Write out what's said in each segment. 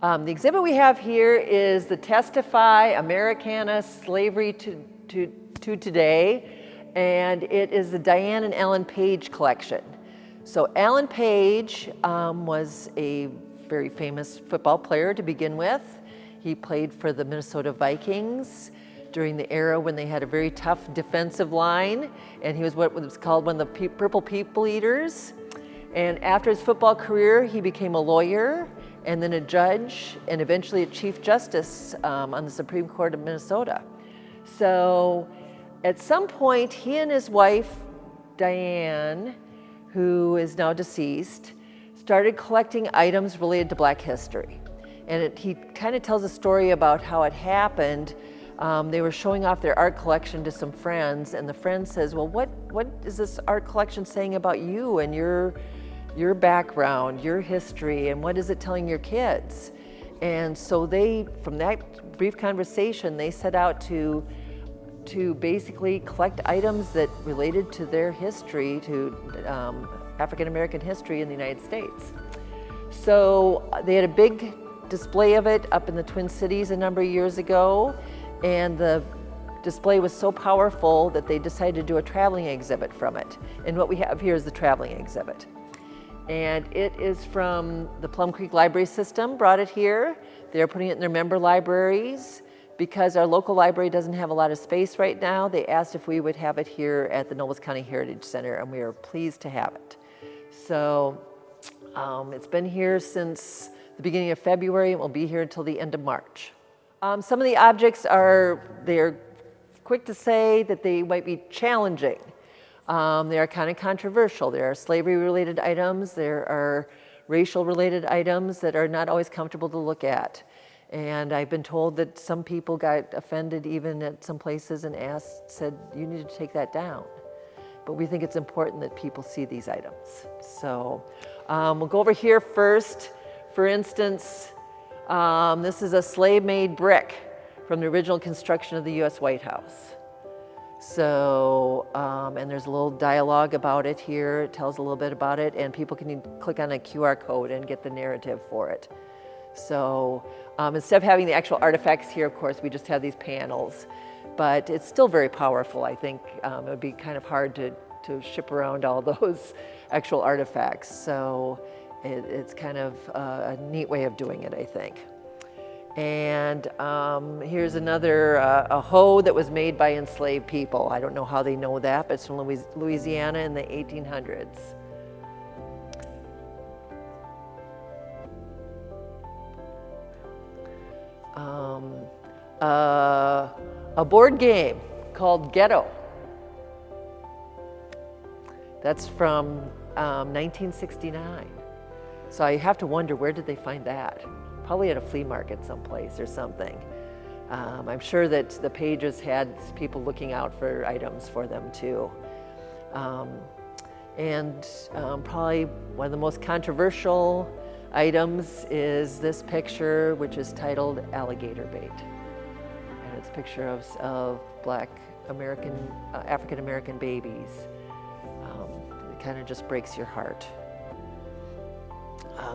The exhibit we have here is the Testify Americana, Slavery to Today, and it is the Diane and Ellen Page collection. So Ellen Page was a very famous football player to begin with. He played for the Minnesota Vikings during the era when they had a very tough defensive line, and he was what was called one of the Purple People Eaters. And after his football career, he became a lawyer and then a judge and eventually a Chief Justice on the Supreme Court of Minnesota. So at some point, he and his wife, Diane, who is now deceased, started collecting items related to Black history. And he kind of tells a story about how it happened. They were showing off their art collection to some friends, and the friend says, well, what is this art collection saying about you and your background, your history, and what is it telling your kids? And so they, from that brief conversation, they set out to basically collect items that related to their history, to African American history in the United States. So they had a big display of it up in the Twin Cities a number of years ago, and the display was so powerful that they decided to do a traveling exhibit from it. And what we have here is the traveling exhibit. And it is from the Plum Creek Library System, brought it here. They're putting it in their member libraries. Because our local library doesn't have a lot of space right now, they asked if we would have it here at the Nobles County Heritage Center, and we are pleased to have it. So it's been here since the beginning of February, and will be here until the end of March. Some of the objects they're quick to say that they might be challenging. They are kind of controversial. There are slavery-related items, there are racial-related items that are not always comfortable to look at. And I've been told that some people got offended even at some places and said, you need to take that down. But we think it's important that people see these items. So we'll go over here first. For instance, this is a slave-made brick from the original construction of the US White House. So, and there's a little dialogue about it here. It tells a little bit about it, and people can click on a QR code and get the narrative for it. So instead of having the actual artifacts here, of course, we just have these panels. But it's still very powerful, I think. It would be kind of hard to ship around all those actual artifacts. So it's kind of a neat way of doing it, I think. And here's another, a hoe that was made by enslaved people. I don't know how they know that, but it's from Louisiana in the 1800s. A board game called Ghetto. That's from 1969. So I have to wonder, where did they find that? Probably at a flea market someplace or something. I'm sure that the Pages had people looking out for items for them too. And probably one of the most controversial items is this picture, which is titled Alligator Bait. And it's a picture of Black African American babies. It kind of just breaks your heart.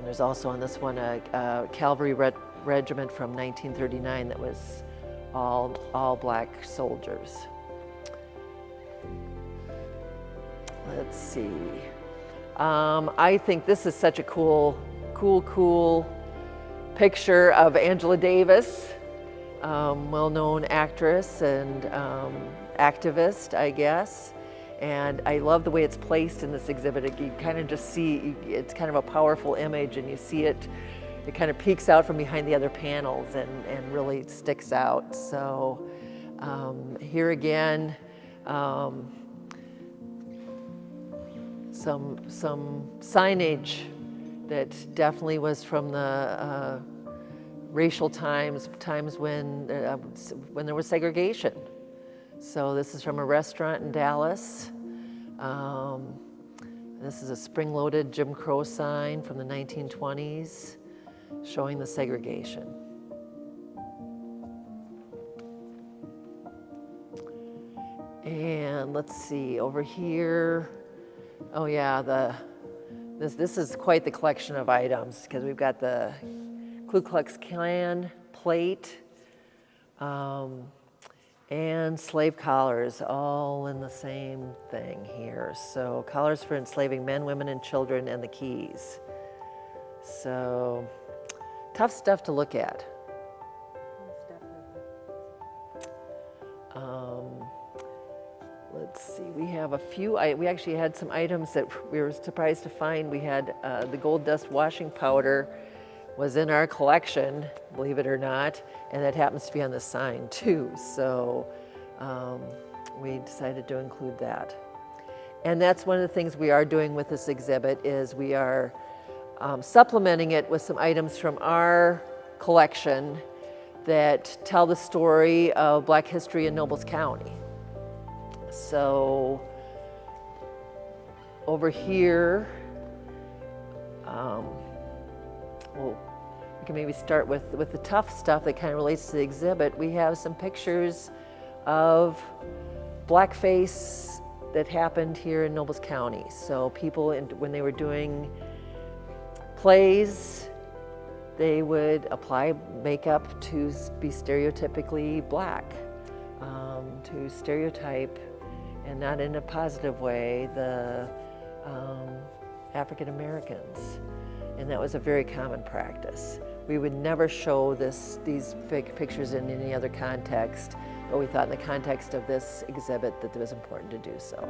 There's also on this one a cavalry regiment from 1939 that was all Black soldiers. Let's see. I think this is such a cool picture of Angela Davis, well-known actress and activist, I guess. And I love the way it's placed in this exhibit. You kind of just see, it's kind of a powerful image, and you see it kind of peeks out from behind the other panels and really sticks out. So here again, some signage that definitely was from the racial times when there was segregation. So this is from a restaurant in Dallas. This is a spring-loaded Jim Crow sign from the 1920s showing the segregation. And let's see, over here, oh yeah, this is quite the collection of items, because we've got the Ku Klux Klan plate, and slave collars, all in the same thing here. So collars for enslaving men, women, and children, and the keys. So tough stuff to look at. Let's see, we have a few, we actually had some items that we were surprised to find. We had the gold dust washing powder was in our collection, believe it or not, and that happens to be on the sign too. So we decided to include that. And that's one of the things we are doing with this exhibit is we are supplementing it with some items from our collection that tell the story of Black history in Nobles County. So over here, we can maybe start with the tough stuff that kind of relates to the exhibit. We have some pictures of blackface that happened here in Nobles County. So people, when they were doing plays, they would apply makeup to be stereotypically black, to stereotype, and not in a positive way, the African Americans. And that was a very common practice. We would never show these fake pictures in any other context, but we thought in the context of this exhibit that it was important to do so.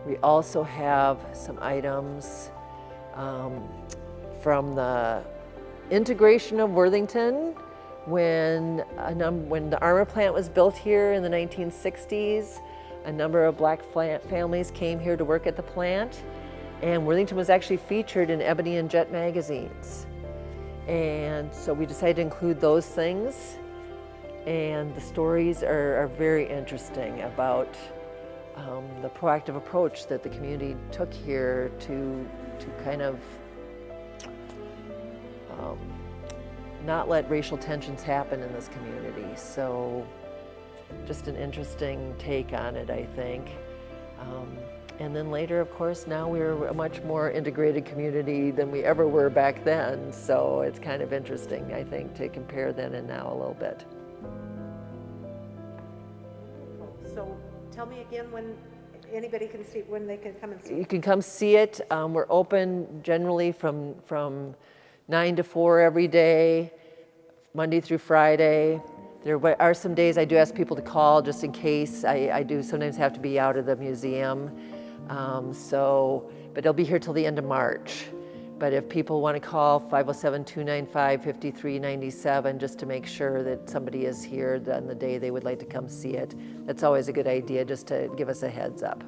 We also have some items from the integration of Worthington when the armor plant was built here in the 1960s. A number of black families came here to work at the plant, and Worthington was actually featured in Ebony and Jet magazines. And so we decided to include those things, and the stories are very interesting about the proactive approach that the community took here to kind of not let racial tensions happen in this community. So just an interesting take on it, I think. And then later, of course, now we're a much more integrated community than we ever were back then. So it's kind of interesting, I think, to compare then and now a little bit. So tell me again when anybody can see, when they can come and see. You can come see it. We're open generally from 9 to 4 every day, Monday through Friday. There are some days I do ask people to call just in case. I do sometimes have to be out of the museum. But it'll be here till the end of March. But if people want to call 507-295-5397 just to make sure that somebody is here on the day they would like to come see it, that's always a good idea just to give us a heads up.